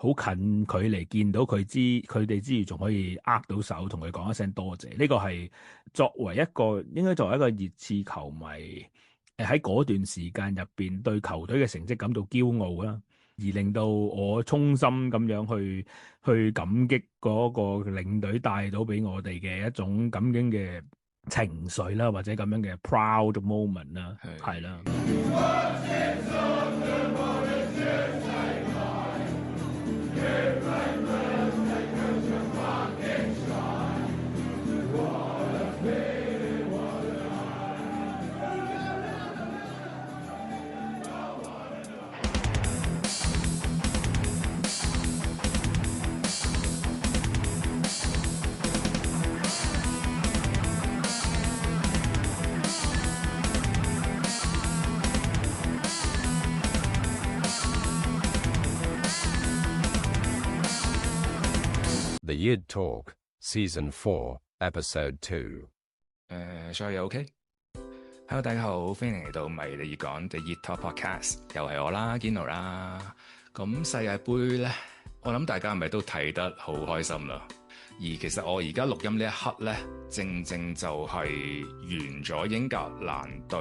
好近距離見到佢哋之餘，仲可以握到手，同佢講一聲多謝。呢個係作為一個熱刺球迷，喺嗰段時間入邊對球隊嘅成績感到驕傲啦，而令到我衷心咁樣去感激嗰個領隊帶到俾我哋嘅一種咁樣嘅情緒啦，或者咁樣嘅 proud moment 啦，係啦。The Yid Talk Season 4 Episode 2。所以 OK。Hello， 大家好，歡迎嚟到迷你熱講 The Yid Talk Podcast， 又係我啦 Gino 啦。咁世界盃咧，我諗大家係咪都睇得好開心啦？而其實我而家錄音呢一刻咧，正正就係完咗英格蘭對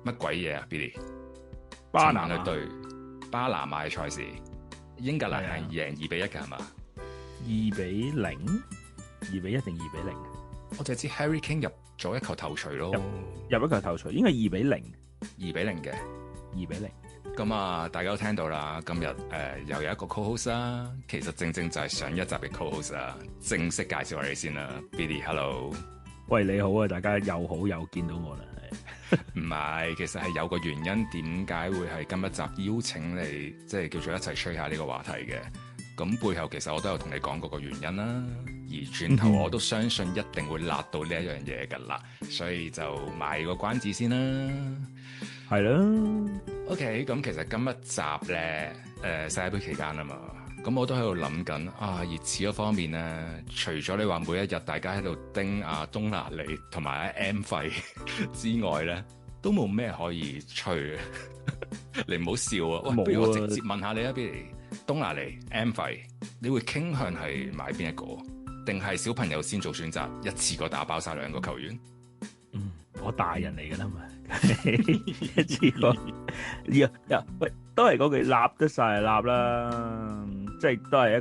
乜鬼嘢啊 Billy？ 巴拿馬對巴拿馬嘅賽事，英格蘭係贏2-1嘅係嘛？2-0，2-1定2-0？我就知 Harry Kane 入咗一球頭槌咯，入一球頭槌，應該係2-0，2-0嘅2-0。咁啊，大家都聽到啦，今日又有一個 co-host 啦，其實正正就係上一集嘅 co-host 啦，正式介紹我哋先啦 ，Billy，hello，喂，你好啊，大家又好又見到我啦，唔係，其實係有個原因，點解會係今一集邀請你，即係叫做一齊吹下呢個話題嘅。咁背後其實我都有同你講過個原因啦，而轉頭我都相信一定會辣到呢一樣嘢㗎啦，所以就賣個關子先啦，係啦。OK， 咁其實今一集咧，世界盃期間啊嘛，咁我都喺度諗緊啊，熱刺嗰方面咧，除咗你話每一日大家喺度叮阿東拿利同埋阿 M 費之外咧，都冇咩可以吹嘅。你唔好笑啊！喂，不如我直接問下你啊，Billy，東拿利 M 費，你會傾向係買邊一個，定係小朋友先做選擇，一次過打包晒2個球員？我大人嚟㗎啦嘛，一次過喂，都係嗰句立得晒立啦，即係都係一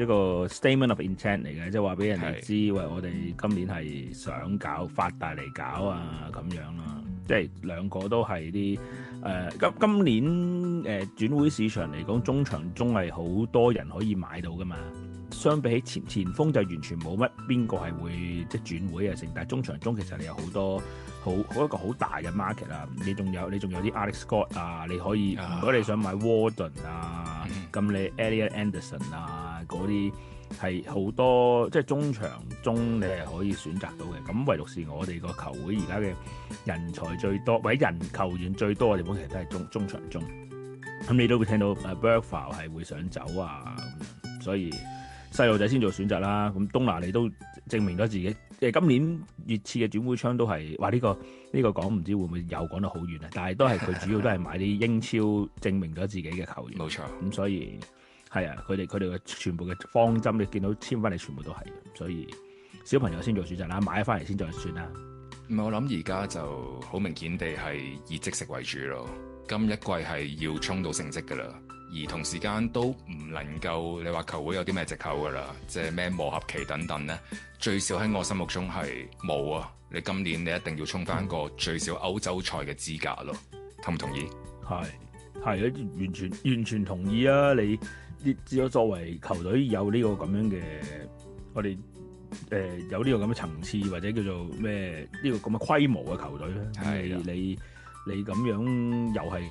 個 statement of intent 嚟嘅，即係話俾人哋知，喂，我哋今年係想發大嚟搞啊咁樣啦，即係兩個都係啲今年轉會市場嚟講，中場中係好多人可以買到㗎嘛。相比起前鋒就完全冇乜邊個係會即係轉會啊成，但係中場中其實你有好多一個好大嘅 market 啊，你仲有啲 Alex Scott 啊，你可以如果你想買 Warden 啊，咁你 Elliot Anderson 啊嗰啲係好多，即係中場中你係可以選擇到嘅。咁唯獨是我哋個球會而家嘅人才最多，或者球員最多嘅地方，其實都係中場中。咁你都會聽到Bergvall 係會想走啊咁樣，所以細路仔先做選擇啦，咁東拿利都證明咗自己。今年熱刺嘅轉會窗都係話呢個講唔知會唔會又講得好遠啊？但係都係佢主要都係買啲英超證明咗自己嘅球員。冇錯，咁所以係啊，佢哋嘅全部嘅方針，你見到簽翻嚟全部都係，所以小朋友先做選擇啦，買翻嚟先再算啦。我諗而家就好明顯地係以即食為主咯。今一季係要衝到成績㗎啦。而同時間都唔能夠，你話球會有啲咩藉口㗎啦，即係咩磨合期等等咧，最少喺我心目中係冇啊！你今年你一定要衝翻個最少歐洲賽嘅資格咯，同唔同意？係啊，完全同意啊！你只有作為球隊有呢個咁樣嘅，我哋有呢個咁嘅層次或者叫做咩呢個咁嘅規模嘅球隊咧，係你咁樣又係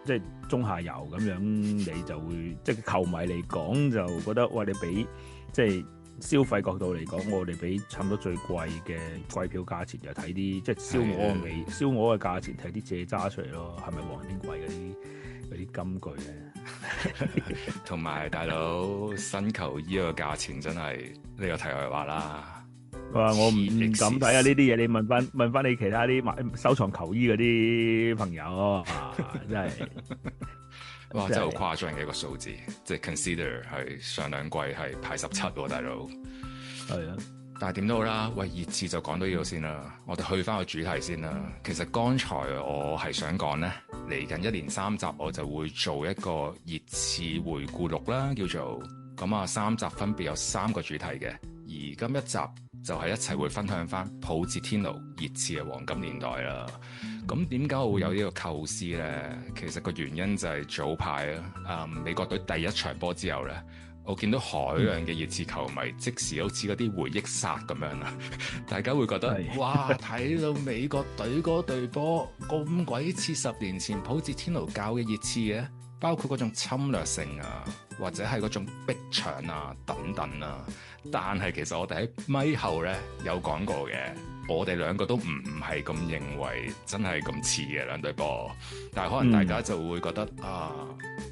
即係中下游咁樣，你就會即係球迷嚟講就覺得，哇！你俾即係消費角度嚟講，我哋俾差唔多最貴嘅季票價錢，就睇啲即係燒鵝嘅價錢，睇啲借揸出嚟咯，係咪黃天貴嗰啲金句咧？同埋大佬新球衣個價錢真係呢個題外話啦。哇！我唔敢睇啊！呢啲嘢你問翻你其他啲收藏球衣嗰啲朋友啊，真係哇！真係好誇張嘅一個數字，即係 consider 係上兩季係排17喎，大佬。係啊。但係點都好啦，喂，熱刺就講到呢度先啦。我哋去翻個主題先啦。其實剛才我係想講呢，嚟緊1連3集我就會做一個熱刺回顧錄啦，叫做咁啊。3集分別有3個主題嘅，而今一集就係一齊會分享翻普捷天奴熱刺嘅黃金年代啦。咁點解我會有呢個構思呢？其實個原因就係早排美國隊第一場波之後呢，我見到海量嘅熱刺球迷即時好似嗰啲回憶殺咁樣啦，大家會覺得哇，睇到美國隊嗰隊波咁鬼似10年前普捷天奴教嘅熱刺嘅，包括嗰種侵略性啊，或者係嗰種逼搶啊等等啊。但係其實我哋喺咪後咧有講過嘅，我哋兩個都唔係咁認為真係咁似嘅兩隊波，但係可能大家就會覺得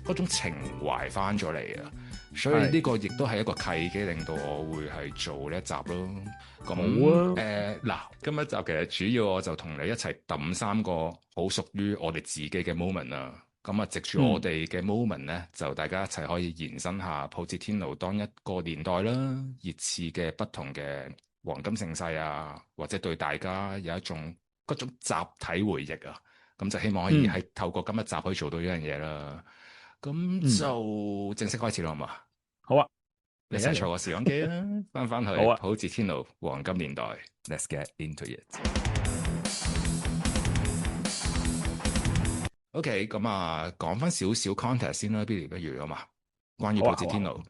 嗰種情懷翻咗嚟啊。所以呢個亦都係一個契機，令到我會係做呢一集咯。咁嗱，今一集其實主要我就同你一齊揼3個好屬於我哋自己嘅 moment 啊。咁啊，藉住我哋嘅 moment 咧，就大家一齊可以延伸下普捷天奴當一個年代啦，熱刺嘅不同嘅黃金盛世啊，或者對大家有一種嗰種集體回憶啊。咁就希望可以係透過今一集可以做到呢樣嘢啦。咁就正式開始啦，好嘛？好啊，你一齊坐個時光機啦，翻去普捷天奴黃金年代。Let's get into it。OK， 咁啊，講翻少少 context 先啦，Billy 不如啊嘛。關於普捷天奴，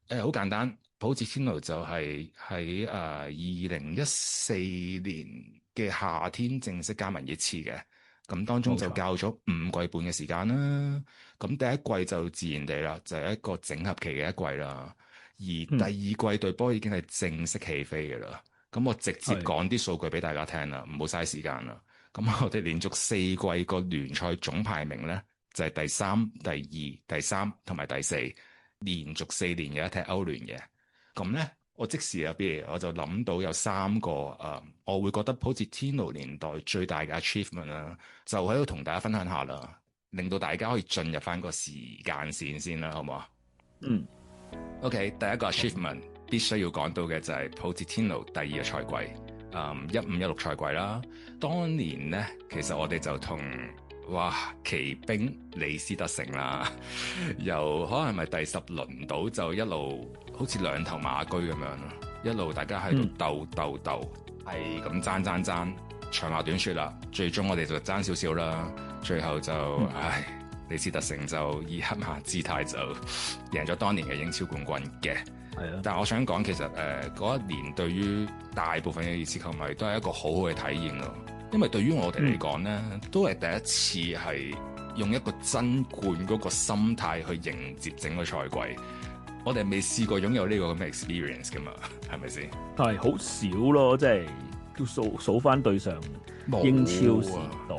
好簡單，普捷天奴就係喺2014年嘅夏天正式加盟熱刺嘅。咁當中就教咗5季半嘅時間啦。咁第一季就自然地啦，就係一個整合期嘅一季啦。而第二季隊波已經係正式起飛嘅啦。咁我直接講啲數據俾大家聽啦，唔好嘥時間啦。咁我哋連續4季個聯賽總排名咧，就係第3、第2、第3同埋第4，連續4年有一踢歐聯嘅。咁咧，我即時入邊我就諗到有3個我會覺得普捷天奴年代最大嘅 achievement 啦，就喺度同大家分享下啦，令到大家可以進入翻個時間線先啦，好唔好啊？OK， 第一個 achievement 必須要講到嘅就係普捷天奴第2個賽季，15-16賽季啦。當年咧，其實我哋就同奇兵李斯特城啦，由可能係咪第10輪到就一路好似兩頭馬車咁樣咯，一路大家喺度鬥，係咁爭，長話短說啦，最終我哋就爭少少啦，最後就李斯特城就以黑馬姿態就贏咗當年嘅英超冠軍嘅。係啊，但係我想講，其實嗰一年對於大部分嘅熱刺球迷都係一個好好嘅體驗咯。因為對於我哋嚟講咧，都係第一次係用一個爭冠嗰個心態去迎接整個賽季。我哋未試過擁有呢個咁嘅 experience 噶嘛，係咪先？係好少咯，即係要數翻對上英超時代，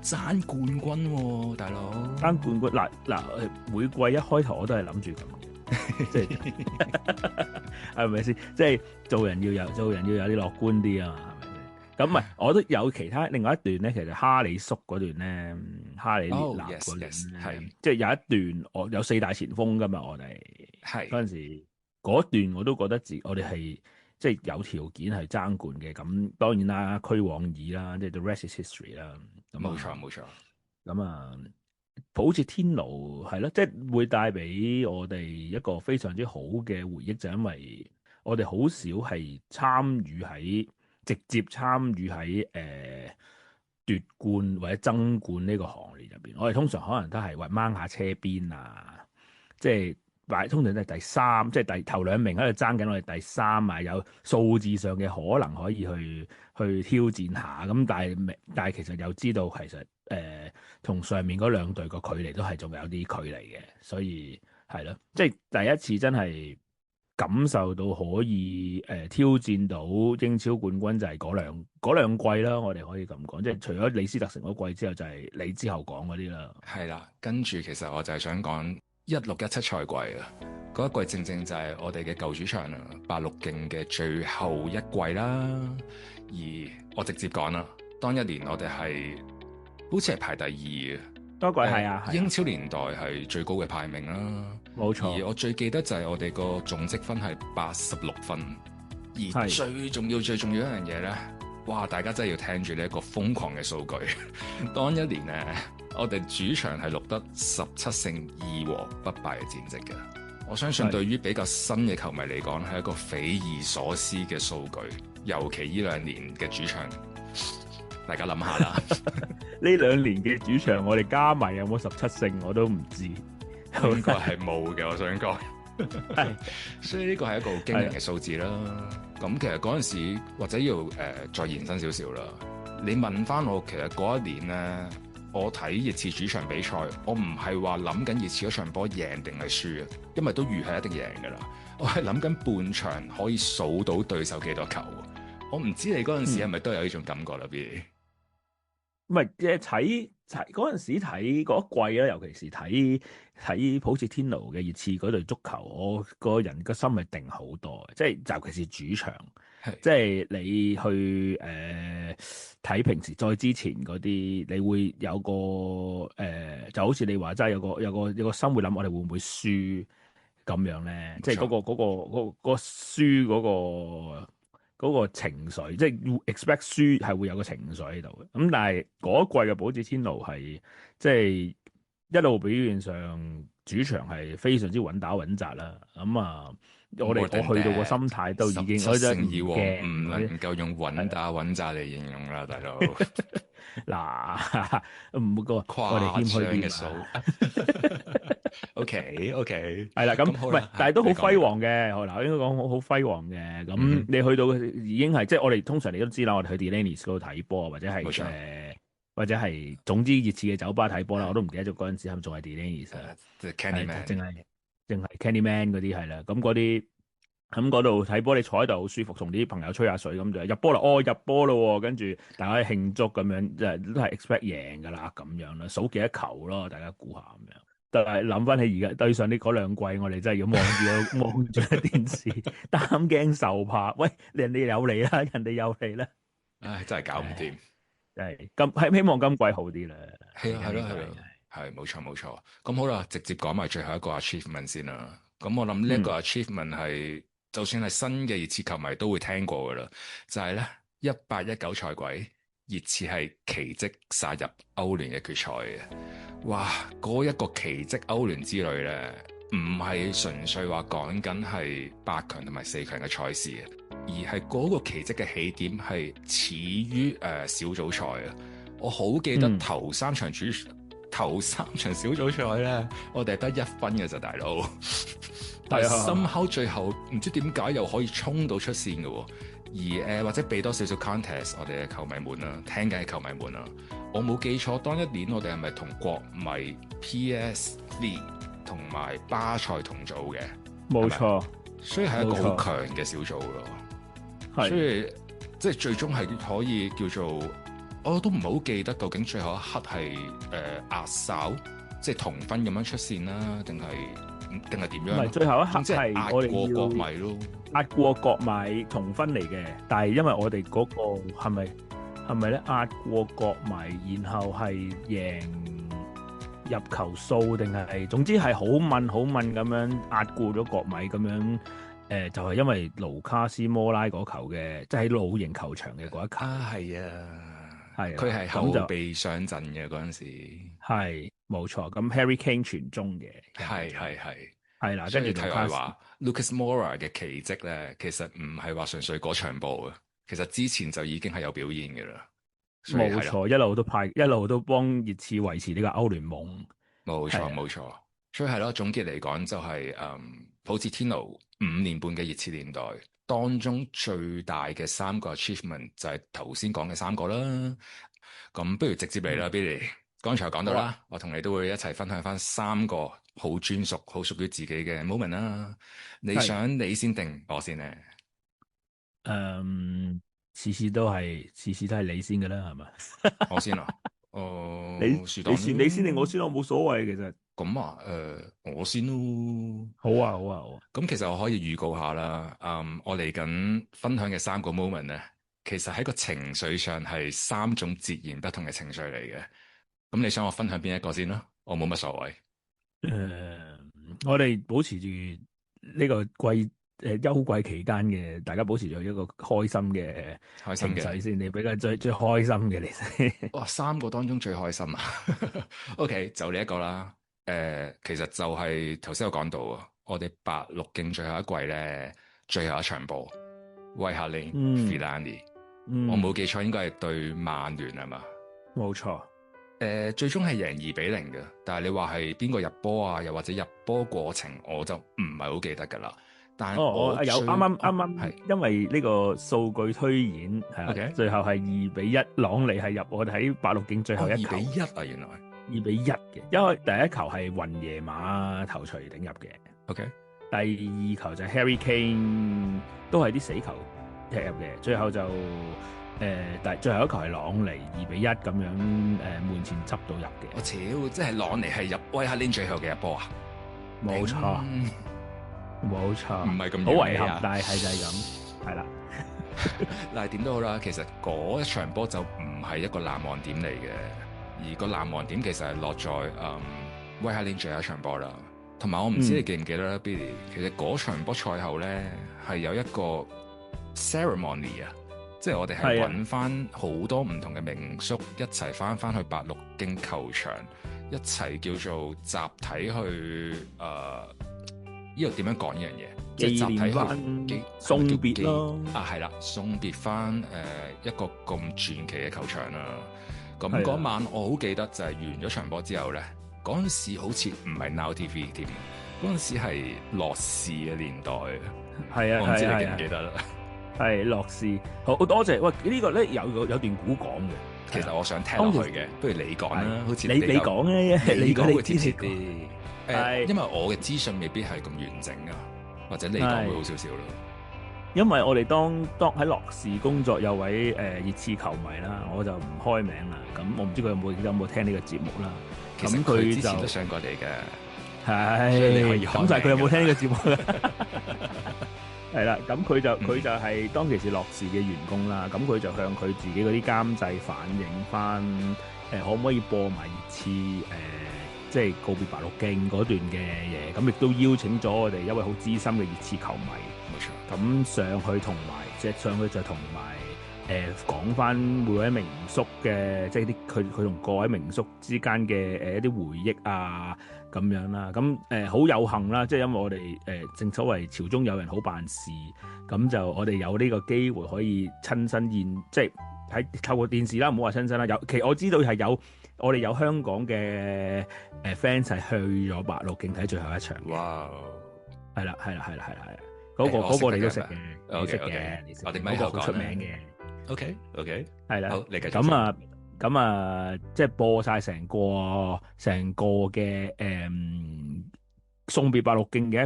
爭冠軍喎，大佬爭冠軍嗱，每季一開頭我都係諗住咁嘅，即係係咪先？即係做人要有啲樂觀啲啊嘛。咁唔係，我都有其他另外一段咧。其實哈里叔嗰段咧，哈里列納嗰段係即係有一段，我有4大前鋒噶嘛。我哋係嗰陣時嗰段我都覺得我哋係即係有條件係爭冠嘅。咁當然啦，屈往爾啦，即係 the rest is history 啦。冇錯。咁普捷天奴係咯，即係會帶俾我哋一個非常之好嘅回憶，就因為我哋好少係直接參與喺奪冠或者爭冠呢個行列入邊，我哋通常可能都係掹下車邊啊，即係通常都係第3，即係頭2名喺度爭緊，我哋第3啊，有數字上嘅可能可以去挑戰下，咁但係其實又知道其實同上面嗰2隊個距離都係仲有啲距離嘅，所以係咯，即係第一次真係感受到可以挑戰到英超冠軍就係嗰兩季啦，我哋可以咁講，即係除咗李斯特城嗰季之後，就係你之後講嗰啲啦。係啦，跟住其實我就係想講16-17賽季啊，嗰一季正正就係我哋嘅舊主場啊，86勁嘅最後一季啦。而我直接講啦，當一年我哋係好似係排第2嘅，嗰季係啊，英超年代係最高嘅排名啦，冇錯。而我最記得就係我哋個總積分係86分，而最重要一樣嘢咧，哇！大家真係要聽住呢一個瘋狂嘅數據。當一年咧，我哋主場係錄得17勝2和不敗嘅戰績嘅。我相信對於比較新嘅球迷嚟講，係一個匪夷所思嘅數據，尤其呢2年嘅主場。大家諗下啦，呢2年嘅主場，我哋加埋有冇17勝，我都唔知。應該係冇嘅，我想講。所以呢個係一個好驚人嘅數字啦。咁其實嗰陣時，或者要再延伸少少啦。你問翻我，其實嗰一年咧，我睇熱刺主場比賽，我唔係話諗緊熱刺嗰場波贏定係輸啊，因為都預係一定贏㗎啦。我係諗緊半場可以數到對手幾多球。我唔知你嗰陣時係咪都有呢種感覺啦，B。唔係，即係睇嗰陣時睇嗰一季啦，尤其是睇普切天奴嘅熱刺嗰隊足球，我個人個心係定好多嘅，即係尤其是主場，即係你去睇平時再之前嗰啲，你會有個就好似你話齋有個心會諗，我哋會唔會輸咁樣咧？即係嗰個輸嗰個情緒，即係 expect 輸係會有個情緒喺度嘅。咁但係嗰一季嘅普捷天奴係即係一路表現上主場係非常之穩打穩紮啦。咁我去到個心態都已經17勝2和唔能夠用穩打穩紮嚟形容啦，大佬。嗱，唔過我哋謙虛啲嘅數。OK，係啦，咁唔係，但係都好輝煌嘅。嗱，應該講好輝煌嘅。咁你去到已經係即係我哋通常你都知啦，我哋去 Delaney's 嗰度睇波，或者係或者係總之熱刺嘅酒吧睇波啦。我都唔記得咗嗰陣時係咪仲係 Delaney's 啊？即係 Candyman，淨係 Candyman 嗰啲係啦。咁嗰啲咁嗰度睇波，你坐喺度好舒服，同啲朋友吹下水咁就入波啦。入波咯，跟住大家慶祝咁樣，即係都係 expect 贏㗎啦，咁樣啦，數幾多球咯，大家估下咁樣。但係諗翻起而家對上啲嗰2季，我哋真係要望住電視，擔驚受怕。喂，人哋有嚟啦，人哋有嚟啦。唉，真係搞唔掂。係希望今季好啲啦。係咯，係冇錯。咁好啦，直接講埋最後一個 achievement 先啦。咁我諗呢一個 achievement 係，就算係新嘅熱刺球迷都會聽過噶啦，就係咧18-19賽季，熱刺係奇蹟殺入歐聯嘅決賽嘅。哇！嗰一個奇蹟歐聯之旅咧，唔係純粹話講緊係8強同埋4強嘅賽事嘅，而係嗰個奇蹟嘅起點係始於小組賽啊！我好記得頭三場小組賽咧，我哋係得1分嘅咋，大佬。但係深口最後唔知點解又可以衝到出線嘅喎。而或者俾多少少 context 我哋嘅球迷們啦，聽緊嘅球迷們啦，我冇記錯，當一年我哋係咪同國米、PSV 同埋巴塞同組嘅？冇錯，所以係一個好強嘅小組咯。所以即係最終係可以叫做，我都唔係好記得究竟最後一刻係壓哨，即係同分咁樣出線啦，定係點樣？唔係最後一刻係壓過國米咯，壓過國米同分嚟嘅。但係因為我哋嗰個係咪咧壓過國米，然後係贏入球數，定係總之係好問咁樣壓過咗國米咁樣。就係因為盧卡斯摩拉嗰球嘅，即係喺老型球場嘅嗰一球。係啊，佢係後備上陣嘅嗰陣時。係冇錯，咁 Harry Kane 傳中嘅。係啦，跟住睇佢話 Lucas Moura 嘅奇蹟咧，其實唔係話純粹嗰場波啊，其實之前就已經係有表現嘅啦。冇錯，一路都幫熱刺維持呢個歐聯夢。冇錯，所以係咯，總結嚟講就係普捷天奴5年半嘅熱刺年代當中最大嘅3個 achievement 就係頭先講嘅3個啦。咁不如直接嚟啦，Billy。剛才講到啦，我同你都會一齊分享翻3個好專屬、好屬於自己嘅 moment 啦。你想你先定我先咧？次次都係你先嘅啦，係咪？我先啊。你先定我先，我冇所謂其實。咁啊，我先咯。好啊。咁其實我可以預告下啦。我嚟緊分享嘅3個 moment 咧，其實喺個情緒上係3種截然不同嘅情緒嚟嘅。咁你想我分享邊一個先啦？我冇乜所謂。我哋保持住呢個休季期間嘅，大家保持住一個開心嘅開心嘅情緒先。你比較最開心嘅你先。哇，3個當中最開心啊！OK，就呢一個啦。其實就係頭先有講到啊，我哋白鹿徑最後一季咧，最後一場波，威克林 Finale，我冇記錯應該係對曼聯係嘛？冇錯。最終係贏2-0嘅，但係你話係邊個入波啊？又或者入波過程，我就唔係好記得㗎啦。但係我有啱啱係因為呢個數據推演係 OK 最後係2-1，朗尼係入我哋喺白鹿徑最後一球。2-1啊，原來2-1嘅，因為第一球係雲爺馬頭槌頂入嘅。OK，第二球就係 Harry Kane 都係啲死球踢入嘅，最後就最後一球係朗尼2-1咁樣門前執到入嘅。我超即係朗尼係入威克林最後嘅一波啊！冇錯，冇錯，唔係咁好遺完美啊憾，但係就係咁，係啦。但係點都好啦，其實嗰一場波就唔係一個難忘點嚟嘅，而個難忘點其實係落在威克林最後一場波啦。同埋我唔知你記唔記得啦，Billy，其實嗰場波賽後咧係有一個 ceremony 啊，即係我哋係揾翻好多唔同嘅名宿一齊翻去白鹿徑球場，一齊叫做集體去呢個點樣講呢樣嘢？即係集體去送別咯。係啦，送別翻一個咁傳奇嘅球場啦。咁嗰晚我好記得就係完咗場波之後咧，嗰陣時好似唔係 Now TV 添，嗰陣時係樂視嘅年代。係啊，我唔知你記唔記得啦。係樂視，好多謝。喂，呢個咧有段古講嘅。其實我想聽落去嘅，不如你講啦。好似你講咧，你講會貼切啲。因為我嘅資訊未必係咁完整啊，或者你講會好少少咯。因為我哋當喺樂視工作有位熱刺球迷啦，我就唔開名啦。咁我唔知佢有冇聽呢個節目啦。其實佢之前都上過嚟嘅。係。咁就係佢有冇聽呢個節目？係啦，咁佢就係當其時樂視嘅員工啦。咁佢就向佢自己嗰啲監製反映翻，可唔可以播埋熱刺即係告別白鹿徑嗰段嘅嘢。咁亦都邀請咗我哋一位好資深嘅熱刺球迷。冇錯。咁上去同埋講翻每位名宿嘅，即係佢同各位名宿之間嘅一啲回憶啊，咁樣啦。咁好有幸啦，即係因為我哋正所謂朝中有人好辦事，咁就我哋有呢個機會可以親身現，即係喺透過電視啦，唔好話親身啦。其實我知道係我哋有香港嘅fans 係去咗白鹿徑睇最後一場。哇！係啦，嗰個你都識嘅，你識嘅，我哋咪後好出名嘅。OK，係啦。好，你繼續。咁啊，即係播晒成個嘅送別白鹿徑嘅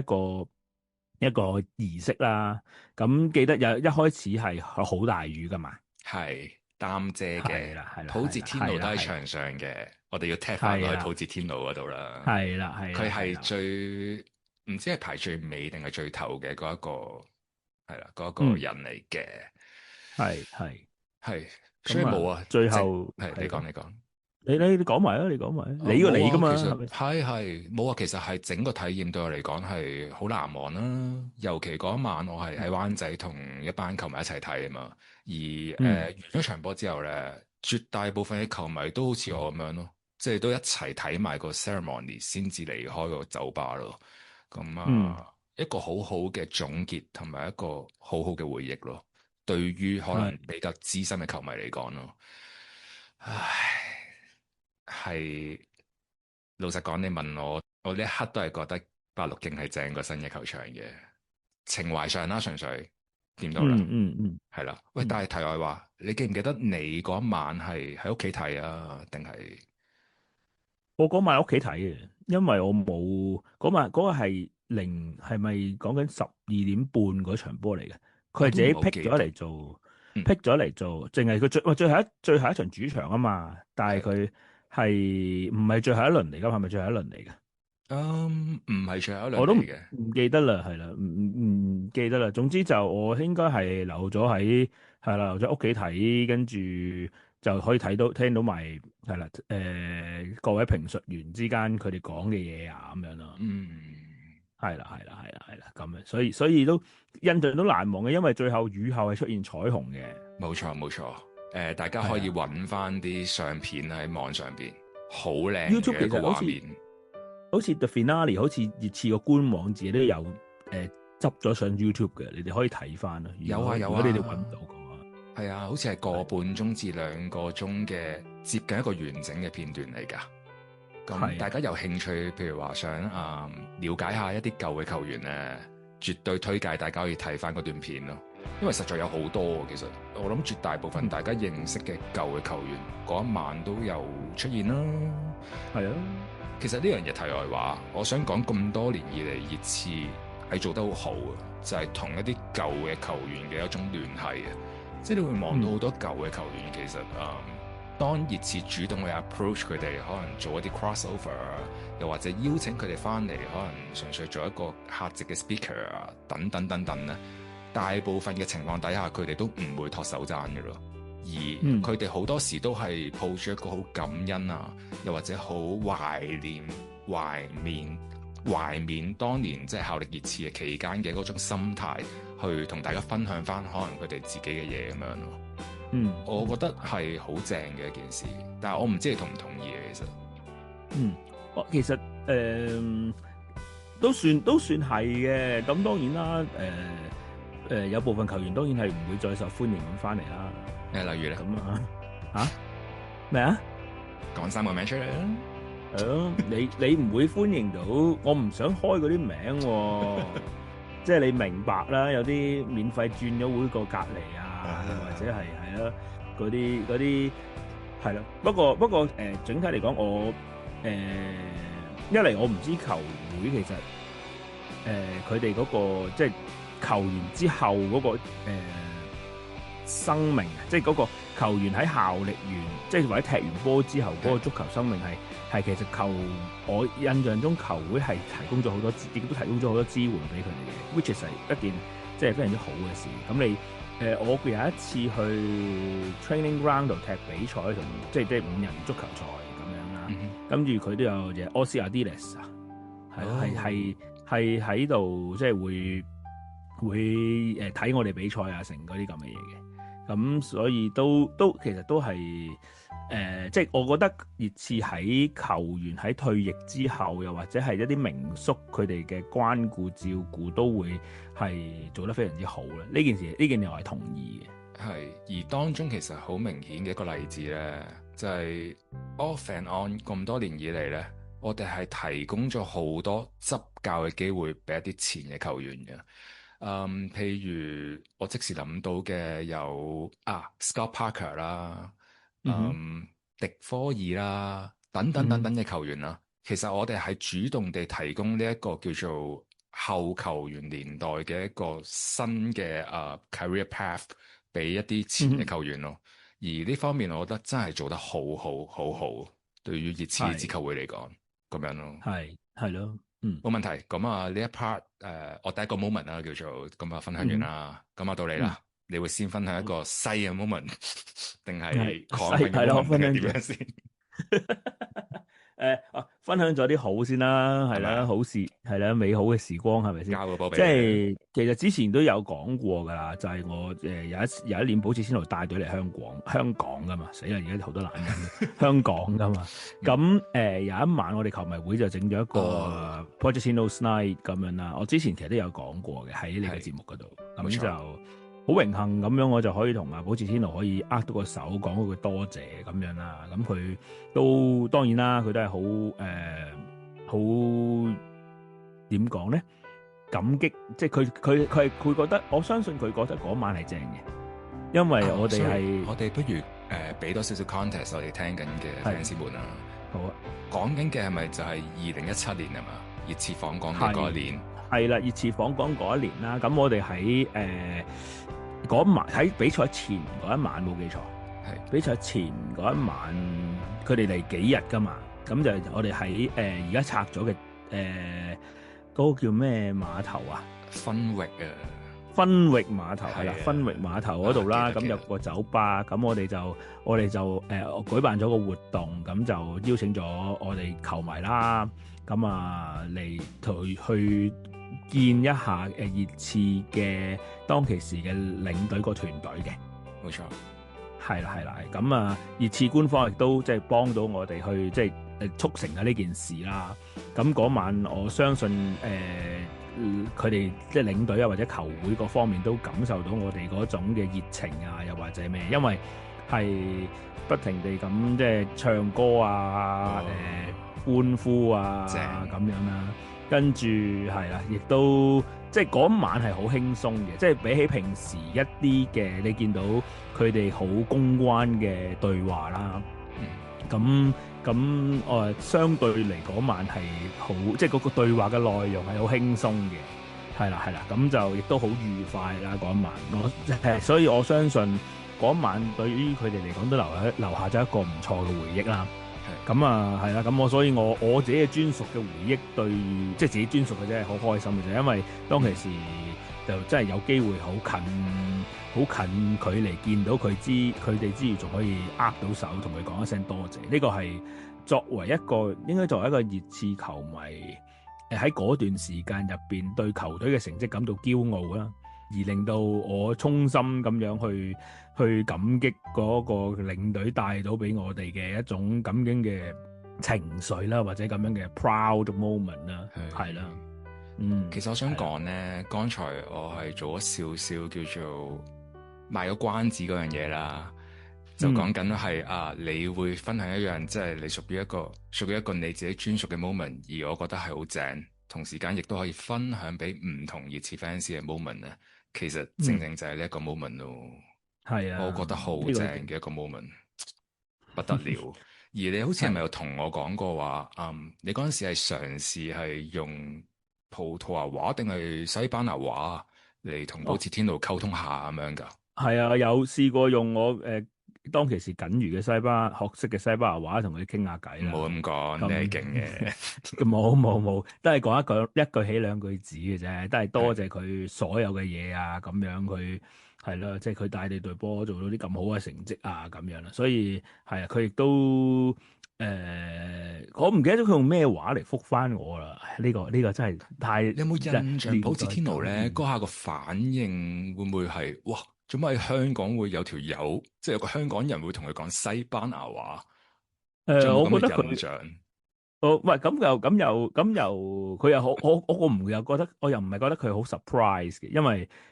一個儀式啦。咁記得一開始係好大雨噶嘛，係擔遮嘅，係啦，普捷天奴都喺場上嘅，我哋要踢翻落去普捷天奴嗰度啦。係啦，佢係最唔知係排最尾定係最頭嘅嗰一個，係啦，嗰一個人嚟嘅。係，所以冇啊。最後係你講，你講埋啊！你講埋，你噶嘛？係冇啊。其實係整個體驗對我嚟講係好難忘啦。尤其嗰一晚我係喺灣仔同一班球迷一齊睇啊嘛。而完咗場波之後咧，絕大部分嘅球迷都好似我咁樣咯，即係都一齊睇埋個 ceremony 先至離開個酒吧咯。咁一個好好嘅總結同埋一個好好嘅回憶咯。對於可能比較資深嘅球迷嚟講咯，係老實講，你問我呢一刻都係覺得白鹿徑係正過新嘅球場嘅，情懷上啦，純粹點到啦，係啦。喂，但係題外話，你記唔記得你嗰晚係喺屋企睇啊，定係？我嗰晚喺屋企睇嘅，因為我冇嗰晚嗰個係咪講緊12:30嗰場波嚟嘅？佢係自己 pick 咗嚟做，pick 咗嚟做，淨係佢最後一場主場啊嘛。但係佢係唔係最後一輪嚟㗎？係咪最後一輪嚟㗎？唔係最後一輪嚟嘅。我都唔記得啦，係啦，唔記得啦。總之就我應該係留咗喺屋企睇，跟住就可以聽到埋係啦，各位評述員之間佢哋講嘅嘢啊咁樣咯。係啦，咁樣，所以都印象都難忘嘅，因為最後雨後係出現彩虹嘅。冇錯，大家可以揾翻啲相片喺網上邊，好靚嘅一個畫面。好似 The Finale， 好似熱刺個官網自己都有執咗上 YouTube 嘅，你哋可以睇翻啦。有啊，如果你哋揾唔到嘅話，係啊，好似係個半鐘至2個鐘嘅接近一個完整嘅片段嚟㗎。咁大家有興趣，譬如話想了解下一啲舊嘅球員咧，絕對推介大家可以睇翻嗰段片咯。因為實在有好多，其實我諗絕大部分大家認識嘅舊嘅球員嗰一晚都有出現啦。係啊，其實呢樣嘢題外話，我想講咁多年以嚟熱刺係做得好好嘅，就係同一啲舊嘅球員嘅一種聯繫嘅，即係你會望到好多舊嘅球員其實當熱刺主動去 approach 佢哋，可能做一啲 crossover 啊，又或者邀請佢哋翻嚟，可能純粹做一個客席嘅 speaker 啊，等等咧，大部分嘅情況底下，佢哋都唔會托手踭嘅咯。而佢哋好多時都係抱住一個好感恩啊，又或者好懷緬當年即係效力熱刺嘅期間嘅嗰種心態，去同大家分享翻可能佢哋自己嘅嘢咁樣咯。我覺得係好正嘅一件事，但係我唔知你同唔同意嘅其實。其實都算係嘅。咁當然啦，有部分球員當然係唔會再受歡迎咁翻嚟啦。例如咧？咁咩啊？講3個名出嚟啦。你唔會歡迎到，我唔想開嗰啲名喎。即係你明白啦，有啲免費轉咗會過隔離啊，或者係啦，嗰啲係啦。不過整體嚟講，我一嚟我唔知球會其實佢哋嗰個即係球員之後嗰個生命啊，即係嗰個球員喺效力完，即係或者踢完波之後嗰個足球生命係其實我印象中球會係提供咗好多，亦都提供咗好多支援俾佢哋嘅，which is 係一件即係非常之好嘅事。咁你我有一次去 training ground 度踢比賽，同即係5人足球賽咁樣啦，跟住佢都有隻 Osiadiles 啊，係喺度即係會睇我哋比賽啊，成嗰啲咁嘅嘢嘅。咁所以都其實都係即係我覺得熱刺喺球員喺退役之後，又或者係一啲名宿佢哋嘅關顧照顧，都會係做得非常之好啦。呢件事我係同意嘅。係，而當中其實好明顯嘅一個例子咧，就係 off and on 咁多年以嚟咧，我哋係提供咗好多執教嘅機會俾一啲前嘅球員嘅。譬如我即時諗到嘅有Scott Parker 啦，迪科爾啦，等等嘅球員啦。其實我哋係主動地提供呢一個叫做後球員年代嘅一個新嘅career path 俾一啲前嘅球員咯。而呢方面我覺得真係做得好，對於熱刺呢支球會嚟講咁樣咯。係咯。冇問題。咁呢一 part 我第一個 moment 啦，叫做咁分享完啦。咁到你啦，你會先分享一個西嘅 moment，定係講嘅 moment 定係點樣先？分享咗啲好先啦，係啦，好事係啦，美好嘅時光係咪先？交個波俾你。即係其實之前都有講過㗎啦，就係我有一年保持先奴帶隊嚟香港㗎嘛，死啦！而家好多懶人香港㗎嘛。咁有一晚我哋球迷會就整咗一個 Pochettino's Night 咁樣啦。我之前其實都有講過嘅喺你嘅節目嗰度，咁就好榮幸咁樣，我就可以同保持天奴可以握到個手，講嗰句多謝咁樣啦。咁佢都當然啦，佢都係好點講咧？感激，即係佢覺得，我相信佢覺得嗰晚係正嘅，因為我哋不如俾多少少 context 我哋聽緊嘅 fans 們啊。好啊，講緊嘅係咪就係2017年啊嘛？熱刺訪港嘅嗰一年。係啦，熱刺訪港嗰一年啦。咁我哋喺嗰晚喺比賽前嗰一晚冇記錯，係比賽前嗰一晚，佢哋嚟幾日噶嘛？咁就我哋喺而家拆咗嘅嗰個叫咩碼頭啊？分域啊，分域碼頭係啦，係啊分域碼頭嗰度啦，咁有記得記得個酒吧，咁我哋就舉辦咗個活動，咁就邀請咗我哋球迷啦，咁啊嚟去見一下熱刺嘅當其時嘅領隊個團隊嘅。冇錯，係啦，咁啊，熱刺官方亦都即係幫到我哋去即係促成咗呢件事啦。咁嗰晚我相信佢哋即係領隊啊或者球會各方面都感受到我哋嗰種嘅熱情啊，又或者咩？因為係不停地咁即係唱歌啊、歡呼啊正咁樣啦。跟住係啦，亦都即係嗰晚係好輕鬆嘅，即係比起平時一啲嘅你見到佢哋好公關嘅對話啦。咁相對嚟嗰晚係好，即係嗰個對話嘅內容係好輕鬆嘅，係啦，咁就亦都好愉快啦嗰晚。所以我相信嗰晚對於佢哋嚟講都留下咗一個唔錯嘅回憶啦。咁啊，係啦，咁所以我自己嘅專屬嘅回憶對，即係自己專屬嘅啫，好開心嘅啫，因為當其時就真係有機會好近距離見到佢哋之餘，仲可以握到手，同佢講一聲多謝。呢個係應該作為一個熱刺球迷，喺嗰段時間入邊對球隊嘅成績感到驕傲啦，而令到我衷心咁樣去感激嗰個領隊帶到俾我哋嘅一種咁樣嘅情緒啦，或者咁樣嘅 proud moment 啦，係啦。其實我想講咧，剛才我係做咗少少叫做賣咗關子嗰樣嘢啦，就講緊係你會分享一樣即係你屬於一個你自己專屬嘅 moment，而我覺得係好正，同時間亦都可以分享俾唔同熱刺 fans 嘅 moment 咧。其實正正就係呢一個 moment 咯，係啊，我覺得好正嘅一個 moment，不得了。而你好似係咪有同我講過話，你嗰陣時係嘗試係用葡萄牙話定係西班牙話嚟同普捷天奴溝通下咁樣㗎？係啊，有試過用我當其時僅餘嘅學識嘅西班牙話同佢傾下偈啦。唔好咁講，你係勁嘅。冇，都係講一句起兩句止嘅啫，都係多謝佢所有嘅嘢啊，咁樣佢係啦，即係佢帶你隊波做到啲咁好嘅成績啊，咁樣啦。所以係啊，佢亦都我唔記得咗佢用咩話嚟覆返我啦。呢個真係太，你有冇印象？普捷天奴咧嗰下個反應會唔會係哇？做乜喺香港會有條友，即係有個香港人會同佢講西班牙話？我覺得佢印象，喂，咁又佢又好，我唔又覺得，我又唔係覺得佢好 surprise 嘅，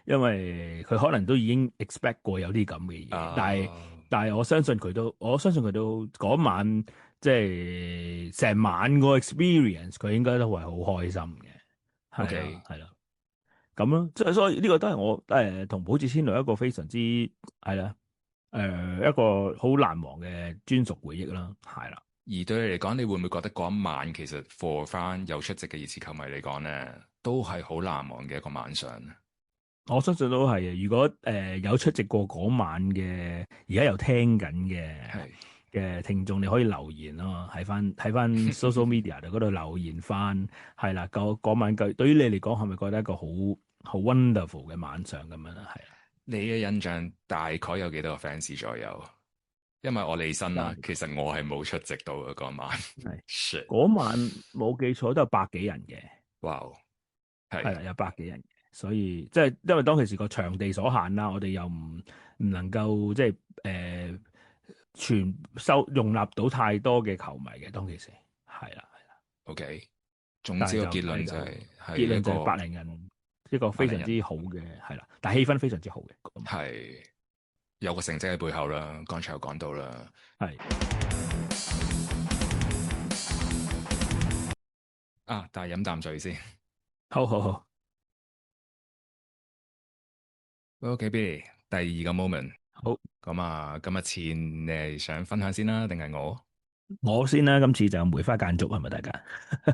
因為佢可能都已經 expect 過有啲咁嘅嘢，但係我相信佢都嗰晚即係成晚個 experience，佢應該都係好開心嘅，係啦。咁咯，即係所以呢個都係我同普捷天奴一個非常之係啦，一個好難忘嘅專屬回憶啦，係啦。而對你嚟講，你會唔會覺得嗰一晚其實 for 翻有出席嘅熱刺球迷嚟講咧，都係好難忘嘅一個晚上？我相信都係嘅。如果有出席過嗰晚嘅，而家又聽緊嘅聽眾，你可以留言咯，喺翻 social media 嗰度留言翻，係啦。嗰晚對於你嚟講，係咪覺得一個好 wonderful 嘅晚上咁樣啊？係啊。你嘅印象大概有幾多個 fans 左右？因為我離身啦，其實我係冇出席到嘅嗰晚。係嗰晚冇記錯都有百幾人嘅。哇！係啦，有百幾人嘅，所以即係因為當其時個場地所限啦，我哋又唔能夠即係全容納到太多嘅球迷嘅。當其時係啦。OK， 總之個結論就係百零人，一個非常之好嘅係啦，但係氣氛非常之好嘅。係有個成績喺背後啦，剛才有講到啦。係但係飲啖水先。好。OK，Billy，第二個 moment。好。咁今日前你係想分享先啦，定係我？我先啦，今次就梅花間竹係咪大家？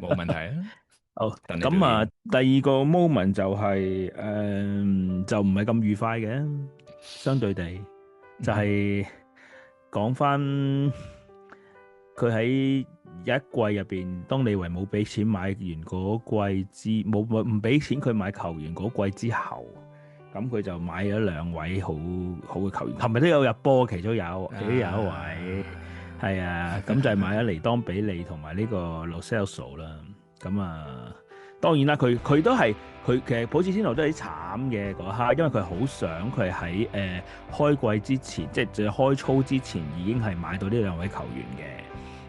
冇問題啊。好。咁第二個 moment 就係就唔係咁愉快嘅，相對地就係講翻佢喺有一季入邊，當利維冇俾錢買完嗰季唔俾錢佢買球員嗰季之後，咁佢就買咗兩位好好嘅球員，琴日都有入波，其中有一位係啊，咁就係買咗尼當比利同埋呢個 Lo Celso 啦。咁啊，當然啦，佢都係佢其實普捷天奴都係啲慘嘅嗰刻，因為佢好想佢喺開季之前，即係開操之前已經係買到呢兩位球員嘅。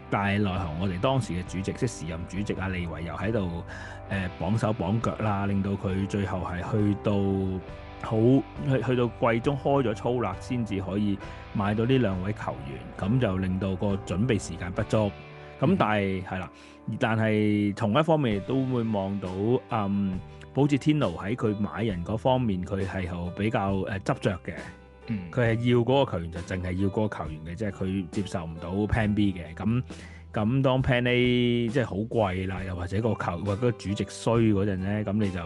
但係奈何我哋當時嘅主席，即係時任主席阿利維又喺度綁手綁腳啦，令到佢最後係去到季中開咗操啦，先至可以買到呢兩位球員，咁就令到個準備時間不足。咁但係係啦，但係同一方面亦都會望到普捷天奴喺佢買人嗰方面，佢係比較執着嘅。佢係要嗰個球員就淨係要嗰個球員嘅，即係佢接受唔到 Plan B 嘅。咁當 Plan A 即係好貴啦，又或者或者個主席衰嗰陣咧，咁你就